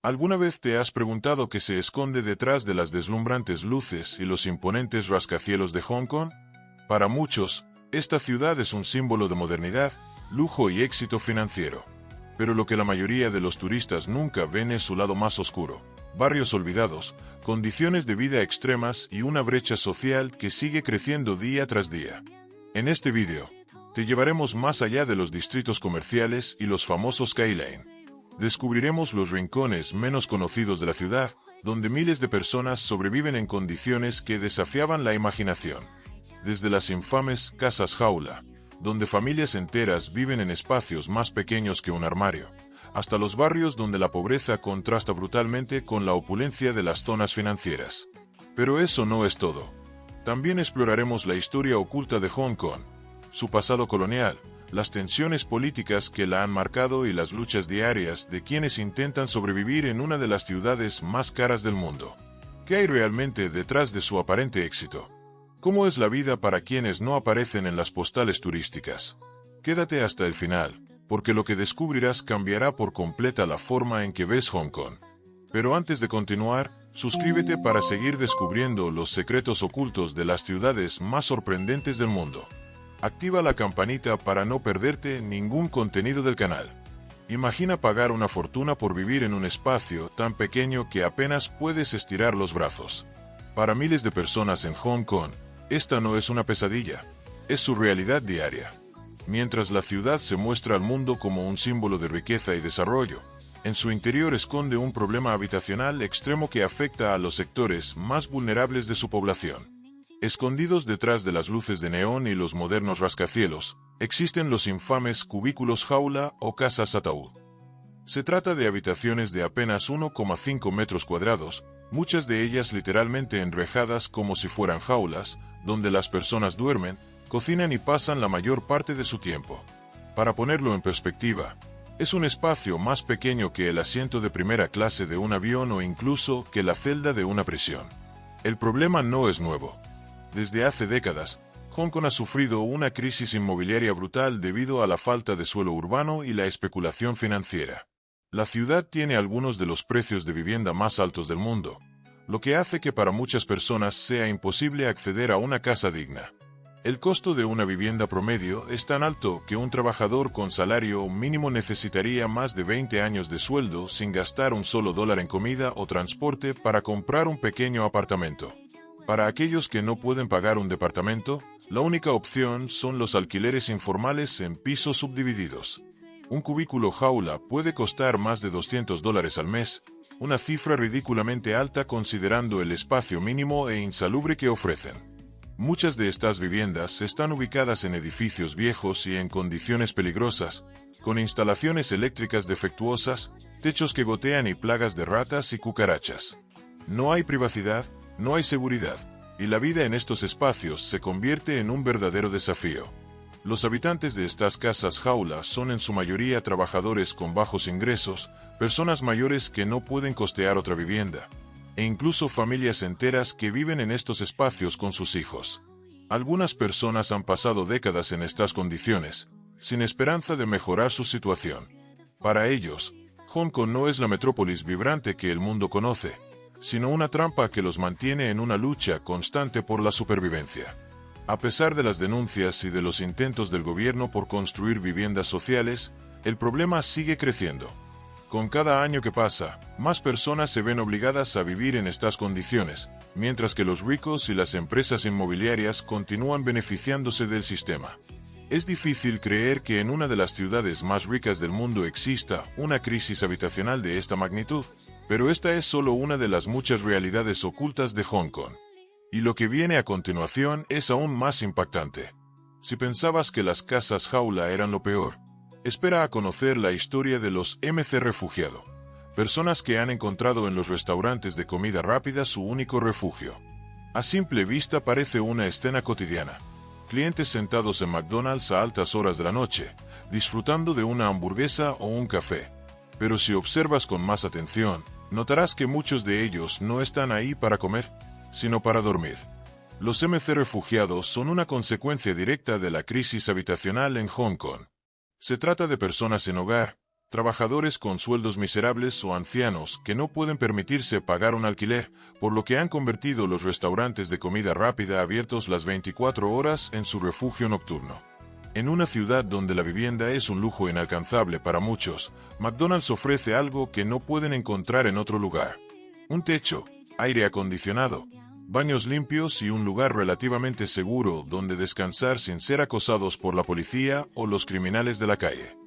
¿Alguna vez te has preguntado qué se esconde detrás de las deslumbrantes luces y los imponentes rascacielos de Hong Kong? Para muchos, esta ciudad es un símbolo de modernidad, lujo y éxito financiero. Pero lo que la mayoría de los turistas nunca ven es su lado más oscuro. Barrios olvidados, condiciones de vida extremas y una brecha social que sigue creciendo día tras día. En este vídeo, te llevaremos más allá de los distritos comerciales y los famosos Skyline. Descubriremos los rincones menos conocidos de la ciudad, donde miles de personas sobreviven en condiciones que desafiaban la imaginación. Desde las infames casas jaula, donde familias enteras viven en espacios más pequeños que un armario, hasta los barrios donde la pobreza contrasta brutalmente con la opulencia de las zonas financieras. Pero eso no es todo. También exploraremos la historia oculta de Hong Kong, su pasado colonial, las tensiones políticas que la han marcado y las luchas diarias de quienes intentan sobrevivir en una de las ciudades más caras del mundo. ¿Qué hay realmente detrás de su aparente éxito? ¿Cómo es la vida para quienes no aparecen en las postales turísticas? Quédate hasta el final, porque lo que descubrirás cambiará por completa la forma en que ves Hong Kong. Pero antes de continuar, suscríbete para seguir descubriendo los secretos ocultos de las ciudades más sorprendentes del mundo. Activa la campanita para no perderte ningún contenido del canal. Imagina pagar una fortuna por vivir en un espacio tan pequeño que apenas puedes estirar los brazos. Para miles de personas en Hong Kong, esta no es una pesadilla, es su realidad diaria. Mientras la ciudad se muestra al mundo como un símbolo de riqueza y desarrollo, en su interior esconde un problema habitacional extremo que afecta a los sectores más vulnerables de su población. Escondidos detrás de las luces de neón y los modernos rascacielos, existen los infames cubículos jaula o casas ataúd. Se trata de habitaciones de apenas 1,5 metros cuadrados, muchas de ellas literalmente enrejadas como si fueran jaulas, donde las personas duermen, cocinan y pasan la mayor parte de su tiempo. Para ponerlo en perspectiva, es un espacio más pequeño que el asiento de primera clase de un avión o incluso que la celda de una prisión. El problema no es nuevo. Desde hace décadas, Hong Kong ha sufrido una crisis inmobiliaria brutal debido a la falta de suelo urbano y la especulación financiera. La ciudad tiene algunos de los precios de vivienda más altos del mundo, lo que hace que para muchas personas sea imposible acceder a una casa digna. El costo de una vivienda promedio es tan alto que un trabajador con salario mínimo necesitaría más de 20 años de sueldo sin gastar un solo dólar en comida o transporte para comprar un pequeño apartamento. Para aquellos que no pueden pagar un departamento, la única opción son los alquileres informales en pisos subdivididos. Un cubículo jaula puede costar más de $200 al mes, una cifra ridículamente alta considerando el espacio mínimo e insalubre que ofrecen. Muchas de estas viviendas están ubicadas en edificios viejos y en condiciones peligrosas, con instalaciones eléctricas defectuosas, techos que gotean y plagas de ratas y cucarachas. No hay privacidad, no hay seguridad, y la vida en estos espacios se convierte en un verdadero desafío. Los habitantes de estas casas jaula son en su mayoría trabajadores con bajos ingresos, personas mayores que no pueden costear otra vivienda, e incluso familias enteras que viven en estos espacios con sus hijos. Algunas personas han pasado décadas en estas condiciones, sin esperanza de mejorar su situación. Para ellos, Hong Kong no es la metrópolis vibrante que el mundo conoce, sino una trampa que los mantiene en una lucha constante por la supervivencia. A pesar de las denuncias y de los intentos del gobierno por construir viviendas sociales, el problema sigue creciendo. Con cada año que pasa, más personas se ven obligadas a vivir en estas condiciones, mientras que los ricos y las empresas inmobiliarias continúan beneficiándose del sistema. Es difícil creer que en una de las ciudades más ricas del mundo exista una crisis habitacional de esta magnitud, pero esta es solo una de las muchas realidades ocultas de Hong Kong. Y lo que viene a continuación es aún más impactante. Si pensabas que las casas jaula eran lo peor, espera a conocer la historia de los MC refugiado, personas que han encontrado en los restaurantes de comida rápida su único refugio. A simple vista parece una escena cotidiana. Clientes sentados en McDonald's a altas horas de la noche, disfrutando de una hamburguesa o un café. Pero si observas con más atención, notarás que muchos de ellos no están ahí para comer, sino para dormir. Los MC refugiados son una consecuencia directa de la crisis habitacional en Hong Kong. Se trata de personas sin hogar, trabajadores con sueldos miserables o ancianos que no pueden permitirse pagar un alquiler, por lo que han convertido los restaurantes de comida rápida abiertos las 24 horas en su refugio nocturno. En una ciudad donde la vivienda es un lujo inalcanzable para muchos, McDonald's ofrece algo que no pueden encontrar en otro lugar: un techo, aire acondicionado, baños limpios y un lugar relativamente seguro donde descansar sin ser acosados por la policía o los criminales de la calle.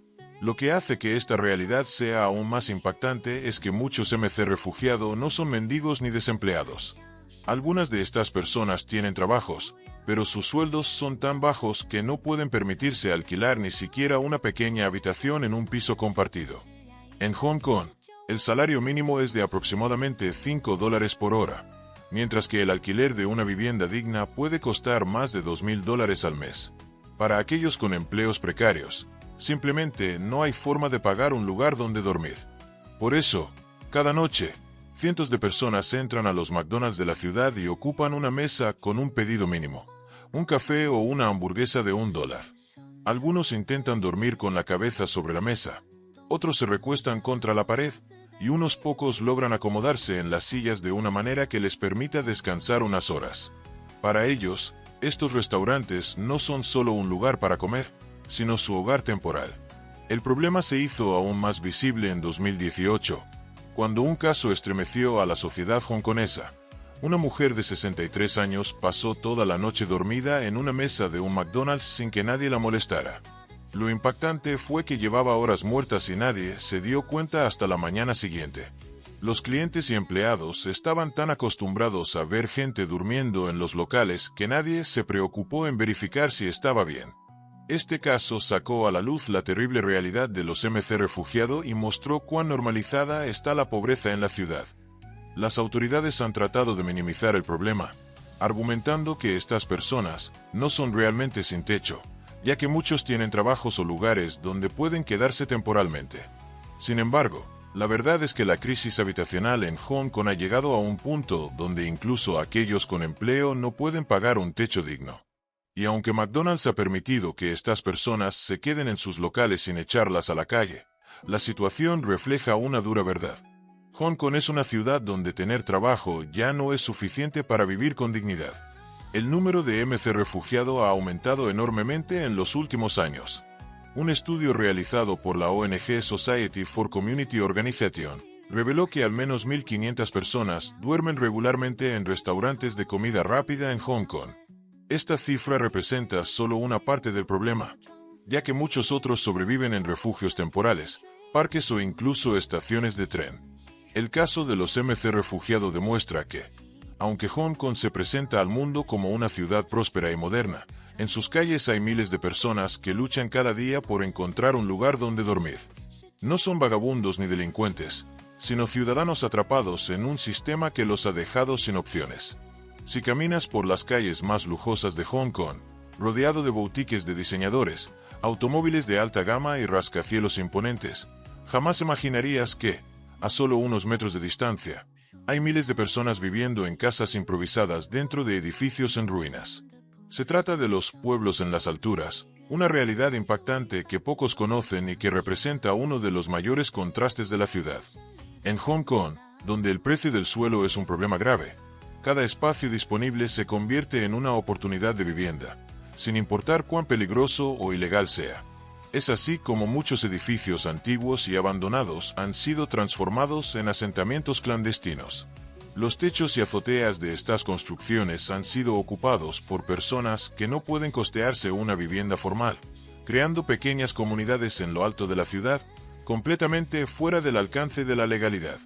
Lo que hace que esta realidad sea aún más impactante es que muchos MC refugiados no son mendigos ni desempleados. Algunas de estas personas tienen trabajos, pero sus sueldos son tan bajos que no pueden permitirse alquilar ni siquiera una pequeña habitación en un piso compartido. En Hong Kong, el salario mínimo es de aproximadamente $5 por hora, mientras que el alquiler de una vivienda digna puede costar más de $2,000 al mes. Para aquellos con empleos precarios, simplemente no hay forma de pagar un lugar donde dormir. Por eso, cada noche, cientos de personas entran a los McDonald's de la ciudad y ocupan una mesa con un pedido mínimo: un café o una hamburguesa de $1. Algunos intentan dormir con la cabeza sobre la mesa, otros se recuestan contra la pared, y unos pocos logran acomodarse en las sillas de una manera que les permita descansar unas horas. Para ellos, estos restaurantes no son solo un lugar para comer, sino su hogar temporal. El problema se hizo aún más visible en 2018, cuando un caso estremeció a la sociedad hongkonesa. Una mujer de 63 años pasó toda la noche dormida en una mesa de un McDonald's sin que nadie la molestara. Lo impactante fue que llevaba horas muertas y nadie se dio cuenta hasta la mañana siguiente. Los clientes y empleados estaban tan acostumbrados a ver gente durmiendo en los locales que nadie se preocupó en verificar si estaba bien. Este caso sacó a la luz la terrible realidad de los MC refugiados y mostró cuán normalizada está la pobreza en la ciudad. Las autoridades han tratado de minimizar el problema, argumentando que estas personas no son realmente sin techo, ya que muchos tienen trabajos o lugares donde pueden quedarse temporalmente. Sin embargo, la verdad es que la crisis habitacional en Hong Kong ha llegado a un punto donde incluso aquellos con empleo no pueden pagar un techo digno. Y aunque McDonald's ha permitido que estas personas se queden en sus locales sin echarlas a la calle, la situación refleja una dura verdad. Hong Kong es una ciudad donde tener trabajo ya no es suficiente para vivir con dignidad. El número de MC refugiado ha aumentado enormemente en los últimos años. Un estudio realizado por la ONG Society for Community Organization reveló que al menos 1.500 personas duermen regularmente en restaurantes de comida rápida en Hong Kong. Esta cifra representa solo una parte del problema, ya que muchos otros sobreviven en refugios temporales, parques o incluso estaciones de tren. El caso de los MC refugiados demuestra que, aunque Hong Kong se presenta al mundo como una ciudad próspera y moderna, en sus calles hay miles de personas que luchan cada día por encontrar un lugar donde dormir. No son vagabundos ni delincuentes, sino ciudadanos atrapados en un sistema que los ha dejado sin opciones. Si caminas por las calles más lujosas de Hong Kong, rodeado de boutiques de diseñadores, automóviles de alta gama y rascacielos imponentes, jamás imaginarías que, a solo unos metros de distancia, hay miles de personas viviendo en casas improvisadas dentro de edificios en ruinas. Se trata de los pueblos en las alturas, una realidad impactante que pocos conocen y que representa uno de los mayores contrastes de la ciudad. En Hong Kong, donde el precio del suelo es un problema grave, cada espacio disponible se convierte en una oportunidad de vivienda, sin importar cuán peligroso o ilegal sea. Es así como muchos edificios antiguos y abandonados han sido transformados en asentamientos clandestinos. Los techos y azoteas de estas construcciones han sido ocupados por personas que no pueden costearse una vivienda formal, creando pequeñas comunidades en lo alto de la ciudad, completamente fuera del alcance de la legalidad.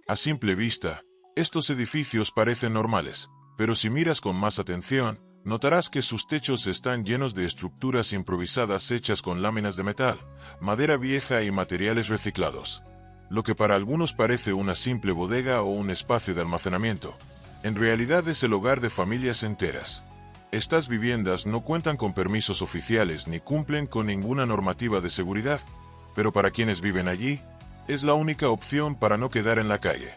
A simple vista, estos edificios parecen normales, pero si miras con más atención, notarás que sus techos están llenos de estructuras improvisadas hechas con láminas de metal, madera vieja y materiales reciclados. Lo que para algunos parece una simple bodega o un espacio de almacenamiento, en realidad es el hogar de familias enteras. Estas viviendas no cuentan con permisos oficiales ni cumplen con ninguna normativa de seguridad, pero para quienes viven allí, es la única opción para no quedar en la calle.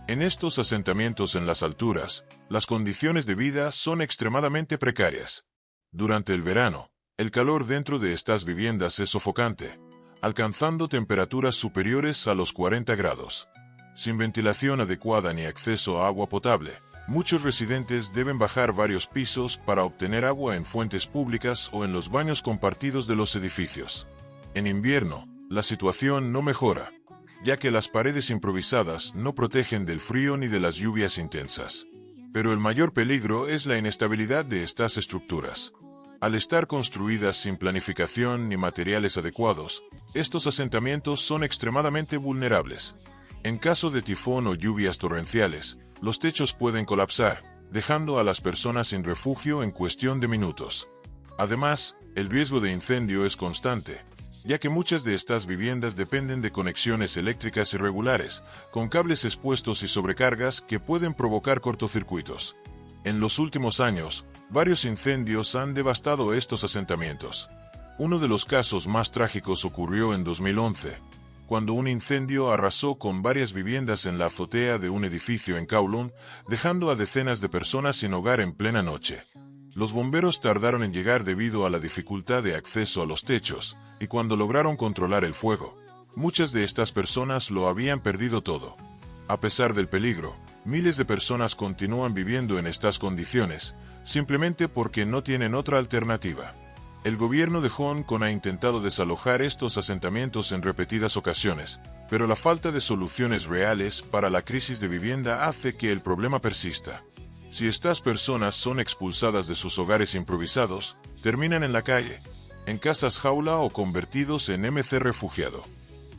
En estos asentamientos en las alturas, las condiciones de vida son extremadamente precarias. Durante el verano, el calor dentro de estas viviendas es sofocante. alcanzando temperaturas superiores a los 40 grados. Sin ventilación adecuada ni acceso a agua potable, muchos residentes deben bajar varios pisos para obtener agua en fuentes públicas o en los baños compartidos de los edificios. En invierno, la situación no mejora, ya que las paredes improvisadas no protegen del frío ni de las lluvias intensas. Pero el mayor peligro es la inestabilidad de estas estructuras. Al estar construidas sin planificación ni materiales adecuados, estos asentamientos son extremadamente vulnerables. En caso de tifón o lluvias torrenciales, los techos pueden colapsar, dejando a las personas sin refugio en cuestión de minutos. Además, el riesgo de incendio es constante, ya que muchas de estas viviendas dependen de conexiones eléctricas irregulares, con cables expuestos y sobrecargas que pueden provocar cortocircuitos. En los últimos años, varios incendios han devastado estos asentamientos. Uno de los casos más trágicos ocurrió en 2011, cuando un incendio arrasó con varias viviendas en la azotea de un edificio en Kowloon, dejando a decenas de personas sin hogar en plena noche. Los bomberos tardaron en llegar debido a la dificultad de acceso a los techos, y cuando lograron controlar el fuego, muchas de estas personas lo habían perdido todo. A pesar del peligro, miles de personas continúan viviendo en estas condiciones, simplemente porque no tienen otra alternativa. El gobierno de Hong Kong ha intentado desalojar estos asentamientos en repetidas ocasiones, pero la falta de soluciones reales para la crisis de vivienda hace que el problema persista. Si estas personas son expulsadas de sus hogares improvisados, terminan en la calle, en casas jaula o convertidos en MC refugiado.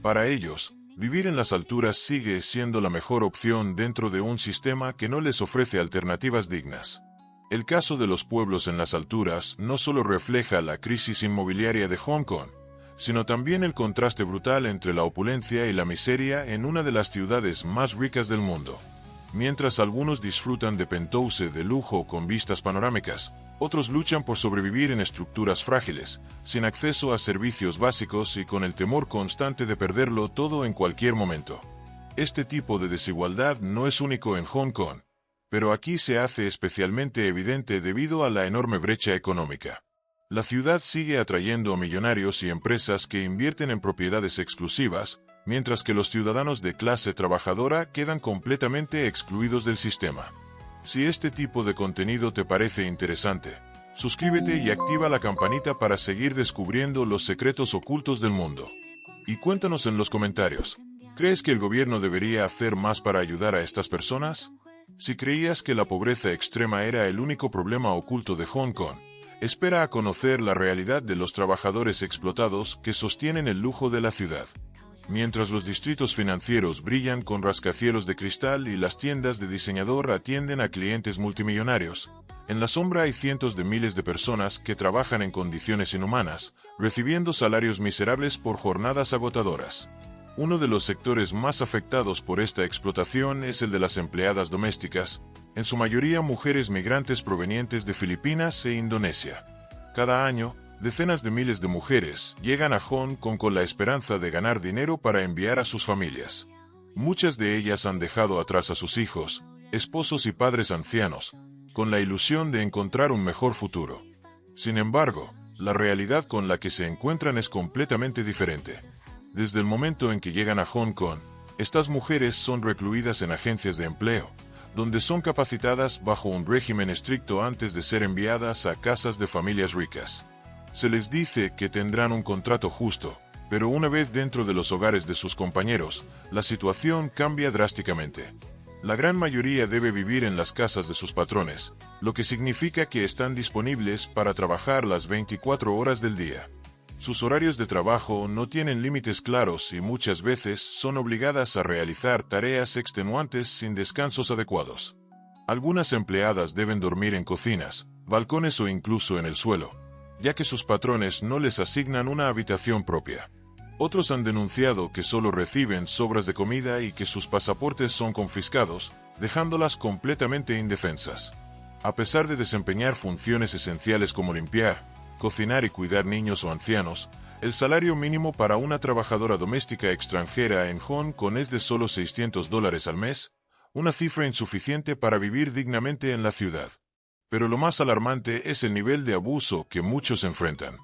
Para ellos, vivir en las alturas sigue siendo la mejor opción dentro de un sistema que no les ofrece alternativas dignas. El caso de los pueblos en las alturas no solo refleja la crisis inmobiliaria de Hong Kong, sino también el contraste brutal entre la opulencia y la miseria en una de las ciudades más ricas del mundo. Mientras algunos disfrutan de penthouse de lujo con vistas panorámicas, otros luchan por sobrevivir en estructuras frágiles, sin acceso a servicios básicos y con el temor constante de perderlo todo en cualquier momento. Este tipo de desigualdad no es único en Hong Kong, pero aquí se hace especialmente evidente debido a la enorme brecha económica. La ciudad sigue atrayendo a millonarios y empresas que invierten en propiedades exclusivas, mientras que los ciudadanos de clase trabajadora quedan completamente excluidos del sistema. Si este tipo de contenido te parece interesante, suscríbete y activa la campanita para seguir descubriendo los secretos ocultos del mundo. Y cuéntanos en los comentarios, ¿crees que el gobierno debería hacer más para ayudar a estas personas? Si creías que la pobreza extrema era el único problema oculto de Hong Kong, espera a conocer la realidad de los trabajadores explotados que sostienen el lujo de la ciudad. Mientras los distritos financieros brillan con rascacielos de cristal y las tiendas de diseñador atienden a clientes multimillonarios, en la sombra hay cientos de miles de personas que trabajan en condiciones inhumanas, recibiendo salarios miserables por jornadas agotadoras. Uno de los sectores más afectados por esta explotación es el de las empleadas domésticas, en su mayoría mujeres migrantes provenientes de Filipinas e Indonesia. Cada año, decenas de miles de mujeres llegan a Hong Kong con la esperanza de ganar dinero para enviar a sus familias. Muchas de ellas han dejado atrás a sus hijos, esposos y padres ancianos, con la ilusión de encontrar un mejor futuro. Sin embargo, la realidad con la que se encuentran es completamente diferente. Desde el momento en que llegan a Hong Kong, estas mujeres son recluidas en agencias de empleo, donde son capacitadas bajo un régimen estricto antes de ser enviadas a casas de familias ricas. Se les dice que tendrán un contrato justo, pero una vez dentro de los hogares de sus compañeros, la situación cambia drásticamente. La gran mayoría debe vivir en las casas de sus patrones, lo que significa que están disponibles para trabajar las 24 horas del día. Sus horarios de trabajo no tienen límites claros y muchas veces son obligadas a realizar tareas extenuantes sin descansos adecuados. Algunas empleadas deben dormir en cocinas, balcones o incluso en el suelo, ya que sus patrones no les asignan una habitación propia. Otros han denunciado que solo reciben sobras de comida y que sus pasaportes son confiscados, dejándolas completamente indefensas. A pesar de desempeñar funciones esenciales como limpiar, cocinar y cuidar niños o ancianos, el salario mínimo para una trabajadora doméstica extranjera en Hong Kong es de solo $600 al mes, una cifra insuficiente para vivir dignamente en la ciudad. Pero lo más alarmante es el nivel de abuso que muchos enfrentan.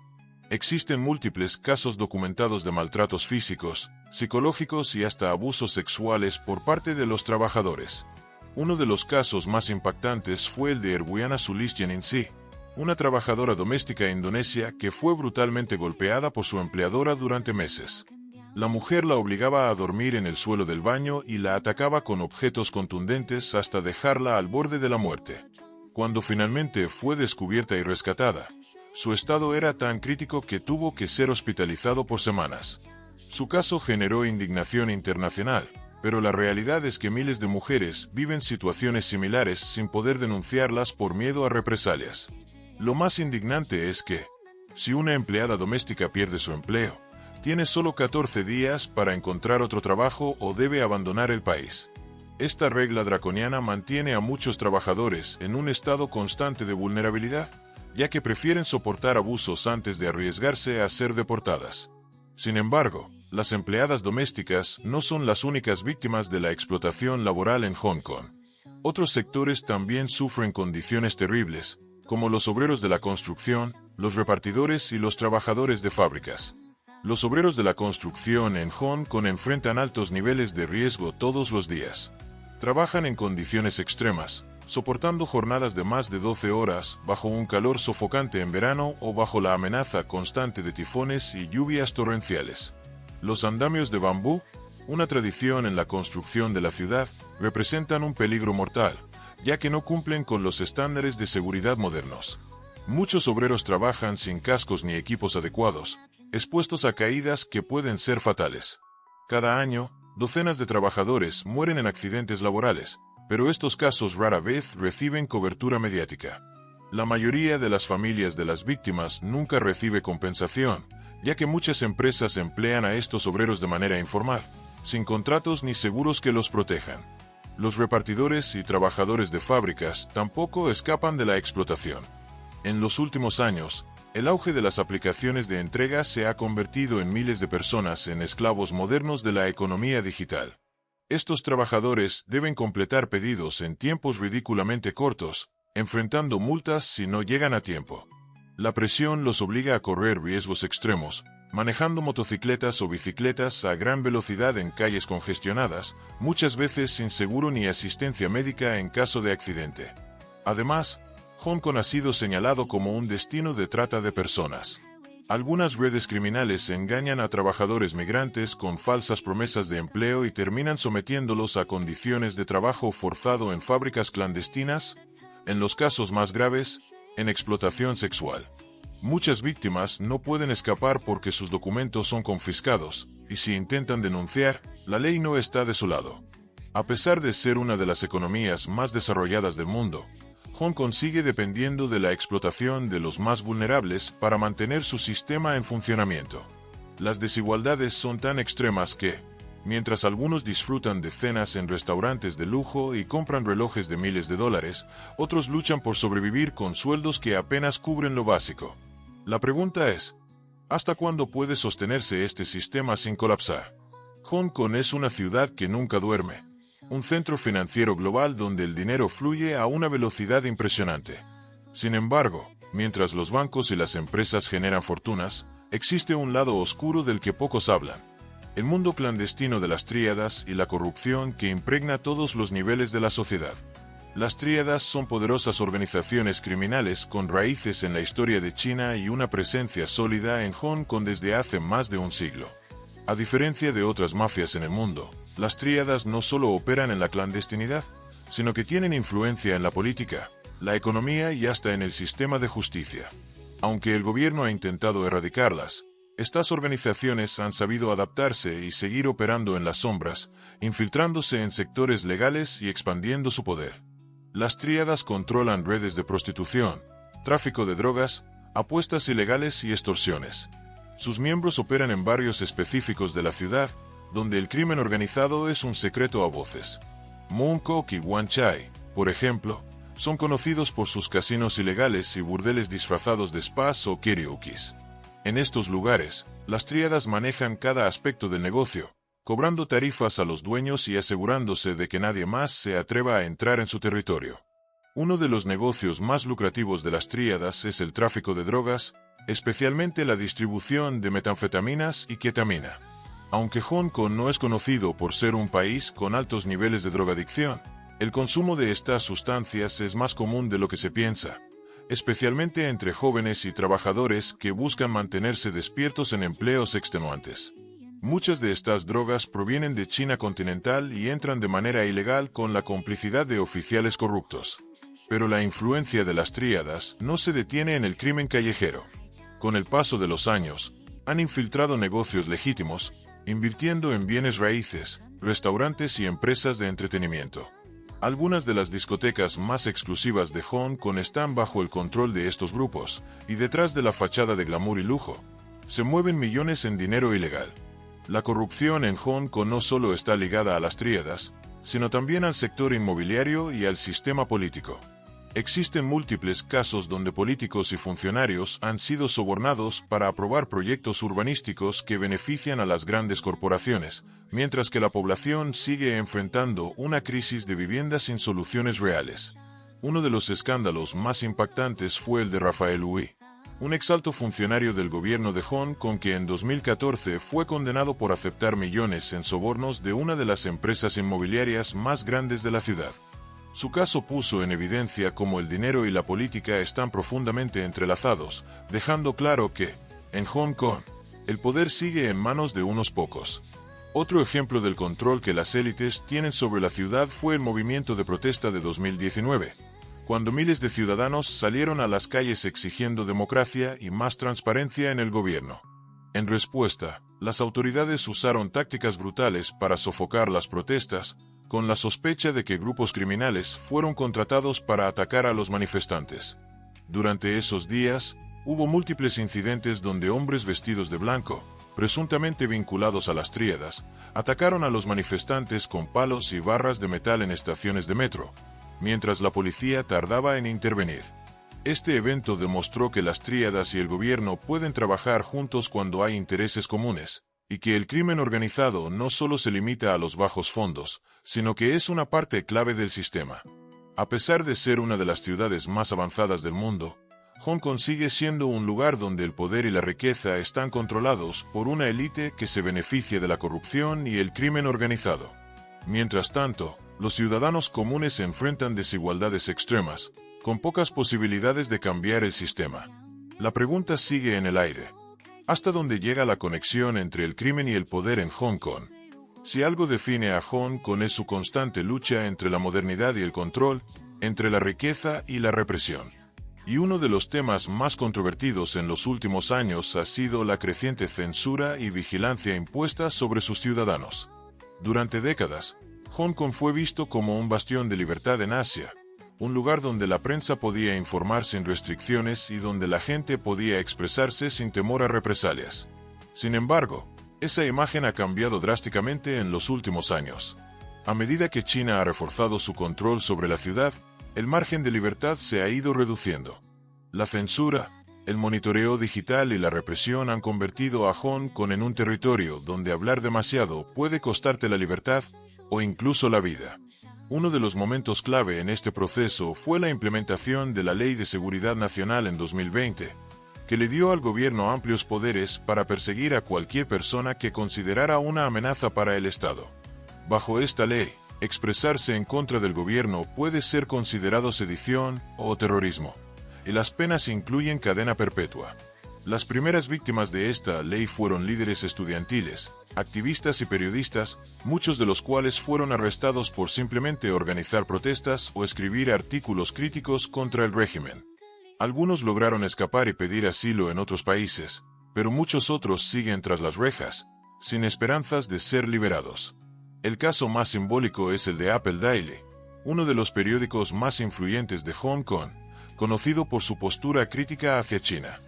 Existen múltiples casos documentados de maltratos físicos, psicológicos y hasta abusos sexuales por parte de los trabajadores. Uno de los casos más impactantes fue el de Erwiana Sulistyaningsih, una trabajadora doméstica indonesia que fue brutalmente golpeada por su empleadora durante meses. La mujer la obligaba a dormir en el suelo del baño y la atacaba con objetos contundentes hasta dejarla al borde de la muerte. Cuando finalmente fue descubierta y rescatada, su estado era tan crítico que tuvo que ser hospitalizado por semanas. Su caso generó indignación internacional, pero la realidad es que miles de mujeres viven situaciones similares sin poder denunciarlas por miedo a represalias. Lo más indignante es que, si una empleada doméstica pierde su empleo, tiene solo 14 días para encontrar otro trabajo o debe abandonar el país. Esta regla draconiana mantiene a muchos trabajadores en un estado constante de vulnerabilidad, ya que prefieren soportar abusos antes de arriesgarse a ser deportadas. Sin embargo, las empleadas domésticas no son las únicas víctimas de la explotación laboral en Hong Kong. Otros sectores también sufren condiciones terribles, como los obreros de la construcción, los repartidores y los trabajadores de fábricas. Los obreros de la construcción en Hong Kong enfrentan altos niveles de riesgo todos los días. Trabajan en condiciones extremas, soportando jornadas de más de 12 horas bajo un calor sofocante en verano o bajo la amenaza constante de tifones y lluvias torrenciales. Los andamios de bambú, una tradición en la construcción de la ciudad, representan un peligro mortal, ya que no cumplen con los estándares de seguridad modernos. Muchos obreros trabajan sin cascos ni equipos adecuados, expuestos a caídas que pueden ser fatales. Cada año, docenas de trabajadores mueren en accidentes laborales, pero estos casos rara vez reciben cobertura mediática. La mayoría de las familias de las víctimas nunca recibe compensación, ya que muchas empresas emplean a estos obreros de manera informal, sin contratos ni seguros que los protejan. Los repartidores y trabajadores de fábricas tampoco escapan de la explotación. En los últimos años, el auge de las aplicaciones de entrega se ha convertido en miles de personas en esclavos modernos de la economía digital. Estos trabajadores deben completar pedidos en tiempos ridículamente cortos, enfrentando multas si no llegan a tiempo. La presión los obliga a correr riesgos extremos, manejando motocicletas o bicicletas a gran velocidad en calles congestionadas, muchas veces sin seguro ni asistencia médica en caso de accidente. Además, Hong Kong ha sido señalado como un destino de trata de personas. Algunas redes criminales engañan a trabajadores migrantes con falsas promesas de empleo y terminan sometiéndolos a condiciones de trabajo forzado en fábricas clandestinas, en los casos más graves, en explotación sexual. Muchas víctimas no pueden escapar porque sus documentos son confiscados, y si intentan denunciar, la ley no está de su lado. A pesar de ser una de las economías más desarrolladas del mundo, Hong Kong sigue dependiendo de la explotación de los más vulnerables para mantener su sistema en funcionamiento. Las desigualdades son tan extremas que, mientras algunos disfrutan de cenas en restaurantes de lujo y compran relojes de miles de dólares, otros luchan por sobrevivir con sueldos que apenas cubren lo básico. La pregunta es, ¿hasta cuándo puede sostenerse este sistema sin colapsar? Hong Kong es una ciudad que nunca duerme, un centro financiero global donde el dinero fluye a una velocidad impresionante. Sin embargo, mientras los bancos y las empresas generan fortunas, existe un lado oscuro del que pocos hablan. El mundo clandestino de las tríadas y la corrupción que impregna todos los niveles de la sociedad. Las tríadas son poderosas organizaciones criminales con raíces en la historia de China y una presencia sólida en Hong Kong desde hace más de un siglo. A diferencia de otras mafias en el mundo, las tríadas no solo operan en la clandestinidad, sino que tienen influencia en la política, la economía y hasta en el sistema de justicia. Aunque el gobierno ha intentado erradicarlas, estas organizaciones han sabido adaptarse y seguir operando en las sombras, infiltrándose en sectores legales y expandiendo su poder. Las tríadas controlan redes de prostitución, tráfico de drogas, apuestas ilegales y extorsiones. Sus miembros operan en barrios específicos de la ciudad, donde el crimen organizado es un secreto a voces. Mong Kok y Wan Chai, por ejemplo, son conocidos por sus casinos ilegales y burdeles disfrazados de spas o karaokes. En estos lugares, las tríadas manejan cada aspecto del negocio, cobrando tarifas a los dueños y asegurándose de que nadie más se atreva a entrar en su territorio. Uno de los negocios más lucrativos de las tríadas es el tráfico de drogas, especialmente la distribución de metanfetaminas y ketamina. Aunque Hong Kong no es conocido por ser un país con altos niveles de drogadicción, el consumo de estas sustancias es más común de lo que se piensa, especialmente entre jóvenes y trabajadores que buscan mantenerse despiertos en empleos extenuantes. Muchas de estas drogas provienen de China continental y entran de manera ilegal con la complicidad de oficiales corruptos. Pero la influencia de las tríadas no se detiene en el crimen callejero. Con el paso de los años, han infiltrado negocios legítimos, invirtiendo en bienes raíces, restaurantes y empresas de entretenimiento. Algunas de las discotecas más exclusivas de Hong Kong están bajo el control de estos grupos, y detrás de la fachada de glamour y lujo, se mueven millones en dinero ilegal. La corrupción en Hong Kong no solo está ligada a las tríadas, sino también al sector inmobiliario y al sistema político. Existen múltiples casos donde políticos y funcionarios han sido sobornados para aprobar proyectos urbanísticos que benefician a las grandes corporaciones, mientras que la población sigue enfrentando una crisis de vivienda sin soluciones reales. Uno de los escándalos más impactantes fue el de Rafael Hui, un exalto funcionario del gobierno de Hong Kong que en 2014 fue condenado por aceptar millones en sobornos de una de las empresas inmobiliarias más grandes de la ciudad. Su caso puso en evidencia cómo el dinero y la política están profundamente entrelazados, dejando claro que, en Hong Kong, el poder sigue en manos de unos pocos. Otro ejemplo del control que las élites tienen sobre la ciudad fue el movimiento de protesta de 2019, cuando miles de ciudadanos salieron a las calles exigiendo democracia y más transparencia en el gobierno. En respuesta, las autoridades usaron tácticas brutales para sofocar las protestas, con la sospecha de que grupos criminales fueron contratados para atacar a los manifestantes. Durante esos días, hubo múltiples incidentes donde hombres vestidos de blanco, presuntamente vinculados a las tríadas, atacaron a los manifestantes con palos y barras de metal en estaciones de metro, mientras la policía tardaba en intervenir. Este evento demostró que las tríadas y el gobierno pueden trabajar juntos cuando hay intereses comunes, y que el crimen organizado no solo se limita a los bajos fondos, sino que es una parte clave del sistema. A pesar de ser una de las ciudades más avanzadas del mundo, Hong Kong sigue siendo un lugar donde el poder y la riqueza están controlados por una élite que se beneficia de la corrupción y el crimen organizado. Mientras tanto, los ciudadanos comunes enfrentan desigualdades extremas, con pocas posibilidades de cambiar el sistema. La pregunta sigue en el aire. ¿Hasta dónde llega la conexión entre el crimen y el poder en Hong Kong? Si algo define a Hong Kong es su constante lucha entre la modernidad y el control, entre la riqueza y la represión. Y uno de los temas más controvertidos en los últimos años ha sido la creciente censura y vigilancia impuesta sobre sus ciudadanos. Durante décadas, Hong Kong fue visto como un bastión de libertad en Asia, un lugar donde la prensa podía informar sin restricciones y donde la gente podía expresarse sin temor a represalias. Sin embargo, esa imagen ha cambiado drásticamente en los últimos años. A medida que China ha reforzado su control sobre la ciudad, el margen de libertad se ha ido reduciendo. La censura, el monitoreo digital y la represión han convertido a Hong Kong en un territorio donde hablar demasiado puede costarte la libertad o incluso la vida. Uno de los momentos clave en este proceso fue la implementación de la Ley de Seguridad Nacional en 2020, que le dio al gobierno amplios poderes para perseguir a cualquier persona que considerara una amenaza para el Estado. Bajo esta ley, expresarse en contra del gobierno puede ser considerado sedición o terrorismo, y las penas incluyen cadena perpetua. Las primeras víctimas de esta ley fueron líderes estudiantiles, activistas y periodistas, muchos de los cuales fueron arrestados por simplemente organizar protestas o escribir artículos críticos contra el régimen. Algunos lograron escapar y pedir asilo en otros países, pero muchos otros siguen tras las rejas, sin esperanzas de ser liberados. El caso más simbólico es el de Apple Daily, uno de los periódicos más influyentes de Hong Kong, conocido por su postura crítica hacia China.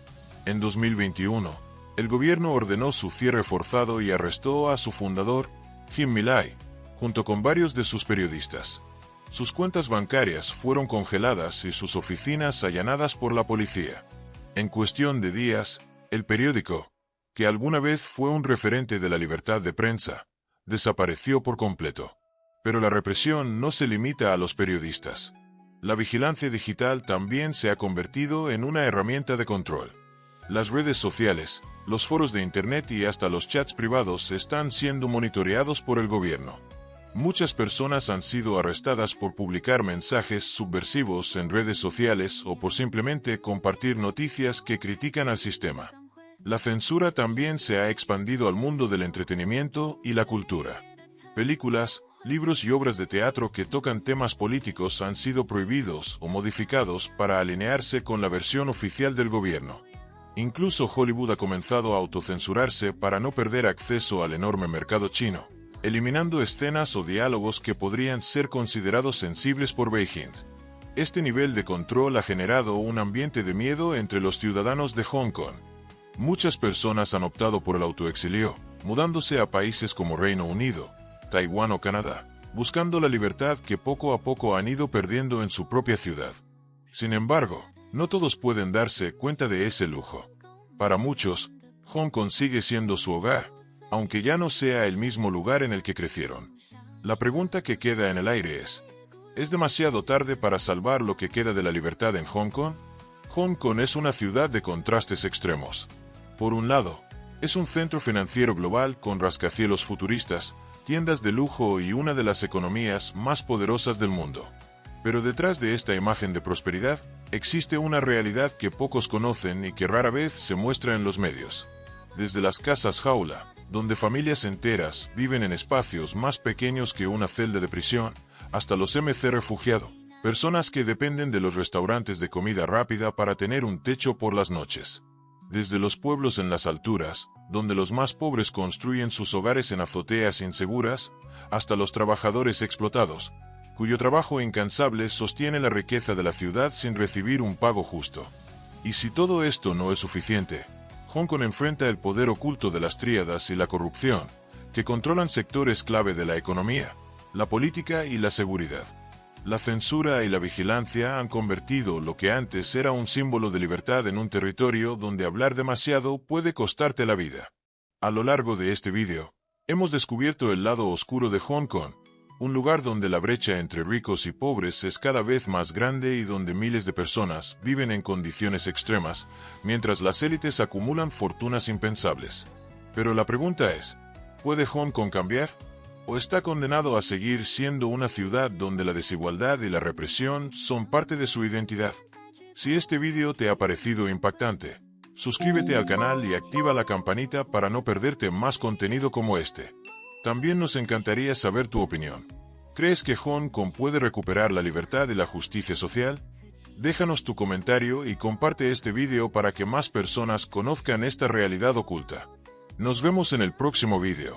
En 2021, el gobierno ordenó su cierre forzado y arrestó a su fundador, Jim Millay, junto con varios de sus periodistas. Sus cuentas bancarias fueron congeladas y sus oficinas allanadas por la policía. En cuestión de días, el periódico, que alguna vez fue un referente de la libertad de prensa, desapareció por completo. Pero la represión no se limita a los periodistas. La vigilancia digital también se ha convertido en una herramienta de control. Las redes sociales, los foros de Internet y hasta los chats privados están siendo monitoreados por el gobierno. Muchas personas han sido arrestadas por publicar mensajes subversivos en redes sociales o por simplemente compartir noticias que critican al sistema. La censura también se ha expandido al mundo del entretenimiento y la cultura. Películas, libros y obras de teatro que tocan temas políticos han sido prohibidos o modificados para alinearse con la versión oficial del gobierno. Incluso Hollywood ha comenzado a autocensurarse para no perder acceso al enorme mercado chino, eliminando escenas o diálogos que podrían ser considerados sensibles por Beijing. Este nivel de control ha generado un ambiente de miedo entre los ciudadanos de Hong Kong. Muchas personas han optado por el autoexilio, mudándose a países como Reino Unido, Taiwán o Canadá, buscando la libertad que poco a poco han ido perdiendo en su propia ciudad. Sin embargo, no todos pueden darse cuenta de ese lujo. Para muchos, Hong Kong sigue siendo su hogar, aunque ya no sea el mismo lugar en el que crecieron. La pregunta que queda en el aire ¿es demasiado tarde para salvar lo que queda de la libertad en Hong Kong? Hong Kong es una ciudad de contrastes extremos. Por un lado, es un centro financiero global con rascacielos futuristas, tiendas de lujo y una de las economías más poderosas del mundo. Pero detrás de esta imagen de prosperidad, existe una realidad que pocos conocen y que rara vez se muestra en los medios. Desde las casas jaula, donde familias enteras viven en espacios más pequeños que una celda de prisión, hasta los MC refugiado, personas que dependen de los restaurantes de comida rápida para tener un techo por las noches. Desde los pueblos en las alturas, donde los más pobres construyen sus hogares en azoteas inseguras, hasta los trabajadores explotados, cuyo trabajo incansable sostiene la riqueza de la ciudad sin recibir un pago justo. Y si todo esto no es suficiente, Hong Kong enfrenta el poder oculto de las tríadas y la corrupción, que controlan sectores clave de la economía, la política y la seguridad. La censura y la vigilancia han convertido lo que antes era un símbolo de libertad en un territorio donde hablar demasiado puede costarte la vida. A lo largo de este vídeo, hemos descubierto el lado oscuro de Hong Kong, un lugar donde la brecha entre ricos y pobres es cada vez más grande y donde miles de personas viven en condiciones extremas, mientras las élites acumulan fortunas impensables. Pero la pregunta es, ¿puede Hong Kong cambiar? ¿O está condenado a seguir siendo una ciudad donde la desigualdad y la represión son parte de su identidad? Si este vídeo te ha parecido impactante, suscríbete al canal y activa la campanita para no perderte más contenido como este. También nos encantaría saber tu opinión. ¿Crees que Hong Kong puede recuperar la libertad y la justicia social? Déjanos tu comentario y comparte este vídeo para que más personas conozcan esta realidad oculta. Nos vemos en el próximo vídeo.